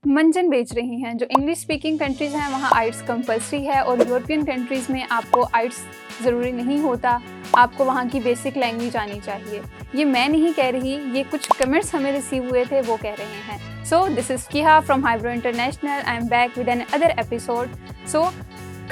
मंजन बेच रही हैं। जो इंग्लिश स्पीकिंग कंट्रीज़ हैं वहाँ आइट्स कंपल्सरी है और यूरोपियन कंट्रीज़ में आपको आइट्स ज़रूरी नहीं होता, आपको वहाँ की बेसिक लैंग्वेज आनी चाहिए। ये मैं नहीं कह रही, ये कुछ कमेंट्स हमें रिसीव हुए थे वो कह रहे हैं। सो दिस इज़ किहा from highbrow international. I am back with another episode. So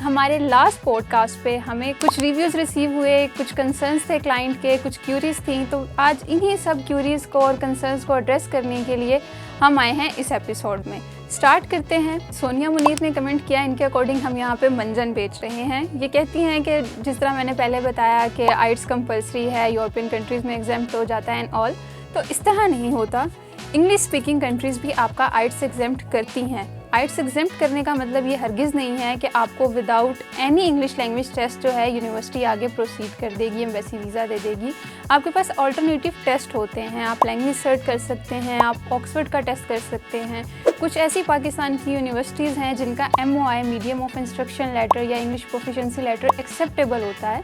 हमारे लास्ट पॉडकास्ट पे हमें कुछ रिव्यूज़ रिसीव हुए, कुछ कंसर्न्स थे क्लाइंट के, कुछ क्यूरीज थी, तो आज इन्हीं सब क्यूरीज को और कंसर्न्स को एड्रेस करने के लिए हम आए हैं इस एपिसोड में। स्टार्ट करते हैं। सोनिया मुनीर ने कमेंट किया, इनके अकॉर्डिंग हम यहाँ पे मंजन बेच रहे हैं। ये कहती हैं कि जिस तरह मैंने पहले बताया कि आइट्स कंपल्सरी है, यूरोपियन कंट्रीज़ में एग्जाम्प्ट हो जाता है एंड ऑल, तो इस तरह नहीं होता। इंग्लिश स्पीकिंग कंट्रीज़ भी आपका आइट्स एग्जाम्प्ट करती हैं। आइट्स एग्जाम्प्ट करने का मतलब ये हरगिज़ नहीं है कि आपको without any English language test जो है यूनिवर्सिटी आगे प्रोसीड कर देगी, एम्बेसी वीज़ा दे देगी। आपके पास ऑल्टरनेटिव टेस्ट होते हैं, आप लैंग्वेज सर्च कर सकते हैं, आप ऑक्सफोर्ड का टेस्ट कर सकते हैं। कुछ ऐसी पाकिस्तान की यूनिवर्सिटीज़ हैं जिनका MOI medium of instruction letter या इंग्लिश प्रोफिशिएंसी लेटर एक्सेप्टेबल होता है,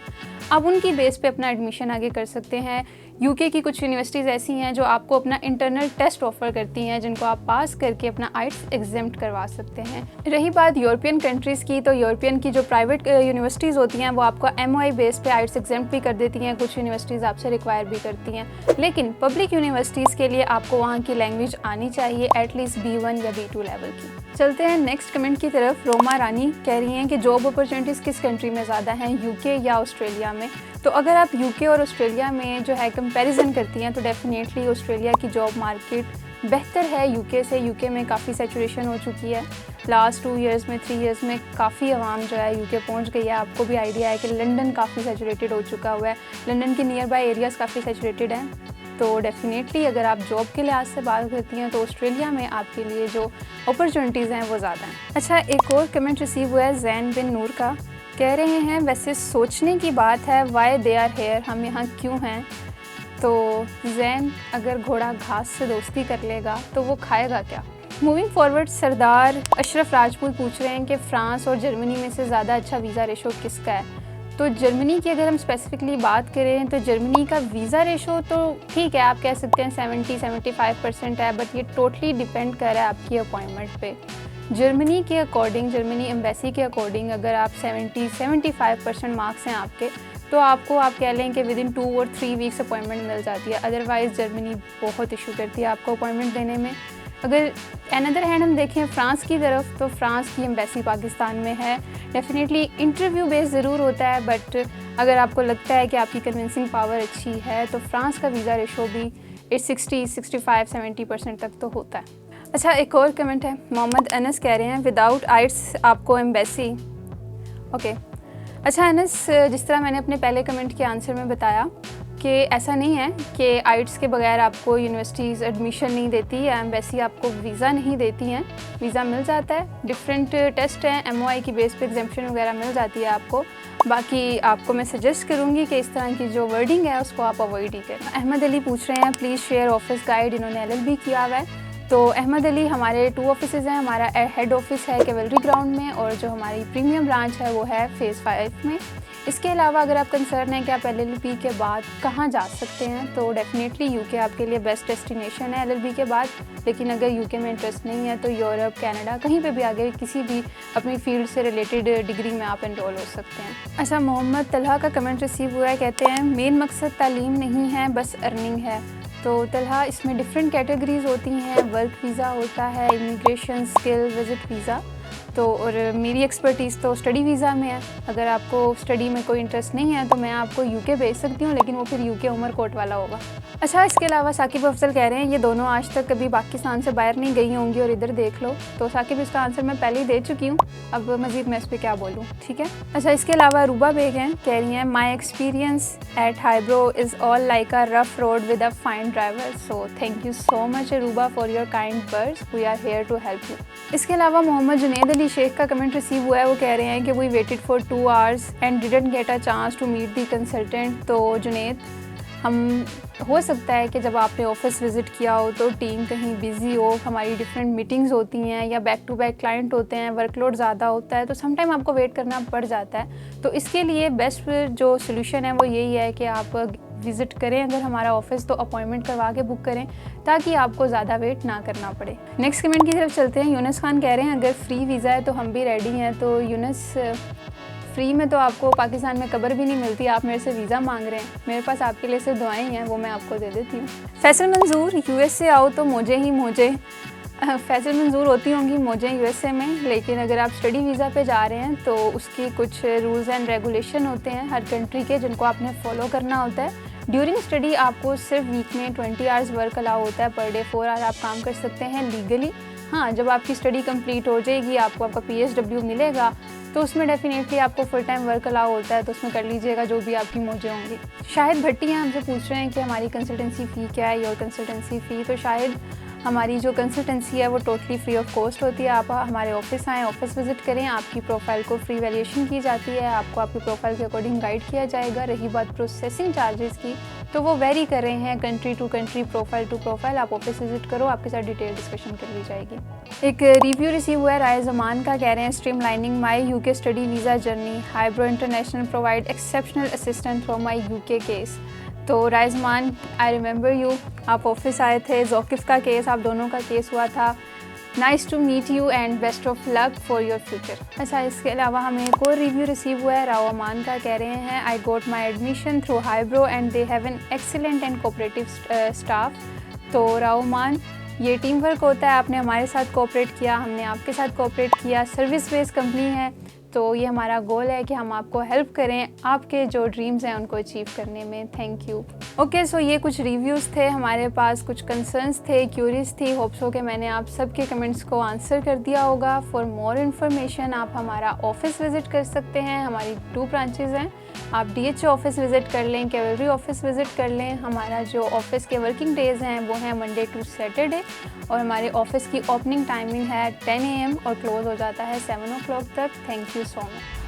आप उनकी बेस पे अपना एडमिशन आगे कर सकते हैं। UK की कुछ यूनिवर्सिटीज़ ऐसी हैं जो आपको अपना इंटरनल टेस्ट ऑफ़र करती हैं, जिनको आप पास करके अपना आइट्स एग्जाम्प्ट करवा सकते हैं। रही बात यूरोपियन कंट्रीज़ की, तो यूरोपियन की जो प्राइवेट यूनिवर्सिटीज़ होती हैं वो आपको MOI बेस पे आइट्स एग्जाम्प्ट भी कर देती हैं, कुछ यूनिवर्सिटीज़ आपसे रिक्वायर भी करती हैं। लेकिन पब्लिक यूनिवर्सिटीज़ के लिए आपको वहाँ की लैंग्वेज आनी चाहिए, एटलीस्ट B1 या B2 लेवल की। चलते हैं नेक्स्ट कमेंट की तरफ। रोमा रानी कह रही हैं कि जॉब अपॉर्चुनिटीज़ किस कंट्री में ज़्यादा हैं, UK या ऑस्ट्रेलिया में। तो अगर आप UK और ऑस्ट्रेलिया में जो है कंपैरिजन करती हैं तो डेफिनेटली ऑस्ट्रेलिया की जॉब मार्केट बेहतर है UK से। UK में काफ़ी सैचुरेशन हो चुकी है। लास्ट 2 ईयर्स में 3 ईयर्स में काफ़ी आवाम जो है UK पहुंच गई है। आपको भी आइडिया है कि लंदन काफ़ी सैचुरेटेड हो चुका हुआ है, लंदन के नियर बाय एरियाज़ काफ़ी सैचुरेटेड हैं। तो डेफिनेटली अगर आप जॉब के लिहाज से बात करती हैं तो ऑस्ट्रेलिया में आपके लिए जो अपॉर्चुनिटीज़ हैं वो ज़्यादा हैं। अच्छा, एक और कमेंट रिसीव हुआ है जैन बिन नूर का। कह रहे हैं वैसे सोचने की बात है, वाई दे आर हेयर, हम यहाँ क्यों हैं। तो जैन, अगर घोड़ा घास से दोस्ती कर लेगा तो वो खाएगा क्या। मूविंग फॉरवर्ड, सरदार अशरफ राजपूत पूछ रहे हैं कि फ़्रांस और जर्मनी में से ज़्यादा अच्छा वीज़ा रेशो किसका है। तो जर्मनी की अगर हम स्पेसिफिकली बात करें तो जर्मनी का वीज़ा रेशो तो ठीक है, आप कह सकते हैं 70-75% है, बट ये टोटली डिपेंड कर रहा है आपकी अपॉइंटमेंट पे। जर्मनी के अकॉर्डिंग, जर्मनी एम्बेसी के अकॉर्डिंग अगर आप 70-75% मार्क्स हैं आपके, तो आपको आप कह लें कि विदिन 2 और 3 वीक्स अपॉइंटमेंट मिल जाती है। अदरवाइज़ जर्मनी बहुत इशू करती है आपको अपॉइंटमेंट देने में। अगर अनदर हैंड हम देखें फ़्रांस की तरफ, तो फ़्रांस की एम्बेसी पाकिस्तान में है। डेफिनेटली इंटरव्यू बेस ज़रूर होता है, बट अगर आपको लगता है कि आपकी कन्विंसिंग पावर अच्छी है तो फ़्रांस का वीज़ा रेशो भी 60-65-70% तक तो होता है। अच्छा, एक और कमेंट है। मोहम्मद अनस कह रहे हैं विदाउट आइट्स आपको एम्बेसी। ओके, अच्छा अनस, जिस तरह मैंने अपने पहले कमेंट के आंसर में बताया कि ऐसा नहीं है कि आइट्स के बगैर आपको यूनिवर्सिटीज़ एडमिशन नहीं देती या एम्बेसी आपको वीज़ा नहीं देती हैं। वीज़ा मिल जाता है, डिफरेंट टेस्ट हैं, MOI की बेस पे एग्जाम्पशन वगैरह मिल जाती है आपको। बाकी आपको मैं सजेस्ट करूँगी कि इस तरह की जो वर्डिंग है उसको आप अवॉइड ही करें। अहमद अली पूछ रहे हैं प्लीज़ शेयर ऑफिस गाइड, इन्होंने LLB किया हुआ है। तो अहमद अली, हमारे 2 ऑफिसेज़ हैं। हमारा हेड ऑफिस है कैवलरी ग्राउंड में और जो हमारी प्रीमियम ब्रांच है वो है फ़ेज़ 5 में। इसके अलावा अगर आप कंसर्न हैं कि आप LLB के बाद कहाँ जा सकते हैं, तो डेफिनेटली UK आपके लिए बेस्ट डेस्टिनेशन है LLB के बाद। लेकिन अगर UK में इंटरेस्ट नहीं है तो यूरोप, कनाडा, कहीं पे भी आगे किसी भी अपनी फील्ड से रिलेटेड डिग्री में आप एनरोल हो सकते हैं। अच्छा, मोहम्मद तलहा का कमेंट रिसीव हुआ है। कहते हैं मेन मकसद तालीम नहीं है, बस अर्निंग है। तो तलहा, इसमें डिफरेंट कैटेगरीज़ होती हैं। वर्क वीज़ा होता है, इमिग्रेशन, स्किल विज़िट वीज़ा। तो और मेरी एक्सपर्टीज़ तो स्टडी वीज़ा में है। अगर आपको स्टडी में कोई इंटरेस्ट नहीं है तो मैं आपको UK भेज सकती हूँ, लेकिन वो फिर UK उमरकोट वाला होगा। अच्छा, इसके अलावा साकिब अफजल कह रहे हैं ये दोनों आज तक कभी पाकिस्तान से बाहर नहीं गई होंगी और इधर देख लो। तो साकिब, इसका आंसर मैं पहले ही दे चुकी हूँ, अब मज़ीद मैं इस पर क्या बोलूँ, ठीक है। अच्छा, इसके अलावा रूबा बेग हैं, कह रही हैं my experience at Hybro is all like a rough road with a fine driver. So thank you so much Ruba for your kind words, we are here to help you. इसके अलावा मोहम्मद जुनेद अली शेख का कमेंट रिसीव हुआ है। वो कह रहे हैं कि we waited for 2 hours and didn't get a chance to meet the consultant. तो जुनेद, हम हो सकता है कि जब आपने ऑफिस विज़िट किया हो तो टीम कहीं बिज़ी हो, हमारी डिफरेंट मीटिंग्स होती हैं या बैक टू बैक क्लाइंट होते हैं, वर्कलोड ज़्यादा होता है, तो समटाइम आपको वेट करना पड़ जाता है। तो इसके लिए बेस्ट जो सोल्यूशन है वो यही है कि आप विज़िट करें अगर हमारा ऑफिस तो अपॉइंटमेंट करवा के बुक करें ताकि आपको ज़्यादा वेट ना करना पड़े। नेक्स्ट कमेंट की तरफ चलते हैं। यूनस खान कह रहे हैं अगर फ्री वीज़ा है तो हम भी रेडी हैं। तो यूनस, फ्री में तो आपको पाकिस्तान में कब्र भी नहीं मिलती, आप मेरे से वीज़ा मांग रहे हैं। मेरे पास आपके लिए सिर्फ दुआएं हैं, वो मैं आपको दे देती हूँ। फैसल मंजूर, यूएस से आओ तो मौजें फैसल मंजूर होती होंगी मौजें यूएसए में, लेकिन अगर आप स्टडी वीज़ा पे जा रहे हैं तो उसकी कुछ रूल्स एंड रेगुलेशन होते हैं हर कंट्री के, जिनको आपने फॉलो करना होता है। ड्यूरिंग स्टडी आपको सिर्फ वीक में 20 आवर्स वर्क अलाउ होता है, पर डे 4 आवर आप काम कर सकते हैं लीगली। हाँ, जब आपकी स्टडी कंप्लीट हो जाएगी, आपको आपका PSW मिलेगा, तो उसमें डेफिनेटली आपको फुल टाइम वर्क अलाउ होता है, तो उसमें कर लीजिएगा जो भी आपकी मौजें होंगी। शाहिद भट्टी हैं, हमसे पूछ रहे हैं कि हमारी कंसल्टेंसी फ़ी क्या है, योर कंसल्टेंसी फ़ी। तो शायद हमारी जो कंसल्टेंसी है वो टोटली फ्री ऑफ कॉस्ट होती है। आप हमारे ऑफिस आएँ, ऑफिस विज़िट करें, आपकी प्रोफाइल को फ्री वैल्यूएशन की जाती है, आपको आपकी प्रोफाइल के अकॉर्डिंग गाइड किया जाएगा। रही बात प्रोसेसिंग चार्जेस की, तो वो वेरी कर रहे हैं country to country, profile to profile. आप ऑफिस विज़िट करो, आपके साथ डिटेल डिस्कशन कर ली जाएगी। एक रिव्यू रिसीव हुआ है राय ज़मान का, कह रहे हैं stream lining my UK study visa journey, eyebrow international provide exceptional assistant for my UK case. तो राइजमान, आई रिमेंबर यू, आप ऑफिस आए थे, जोकिफ का केस, आप दोनों का केस हुआ था। Nice to meet you and best of luck for your future. अच्छा, इसके अलावा हमें एक और रिव्यू रिसीव हुआ है राव अमान का, कह रहे हैं I got my admission through highbrow and they have an excellent and cooperative staff. तो राव अमान, ये टीम वर्क होता है, आपने हमारे साथ कोऑपरेट किया, हमने आपके साथ कोऑपरेट किया, सर्विस बेस्ड कंपनी है, तो ये हमारा गोल है कि हम आपको हेल्प करें आपके जो ड्रीम्स हैं उनको अचीव करने में। Thank you. ओके, सो ये कुछ रिव्यूज़ थे हमारे पास, कुछ कंसर्न्स थे, क्यूरीज थी। होप्स हो कि मैंने आप सबके कमेंट्स को आंसर कर दिया होगा। फॉर मोर इन्फॉर्मेशन आप हमारा ऑफिस विज़िट कर सकते हैं। हमारी 2 ब्रांचेज़ हैं, आप DHA ऑफिस विज़िट कर लें, कैवलरी ऑफिस विज़िट कर लें। हमारा जो ऑफिस के वर्किंग डेज़ हैं वो हैं मंडे टू सैटरडे, और हमारे ऑफिस की ओपनिंग टाइमिंग है 10 AM और क्लोज़ हो जाता है 7 o'clock तक। Thank you so much.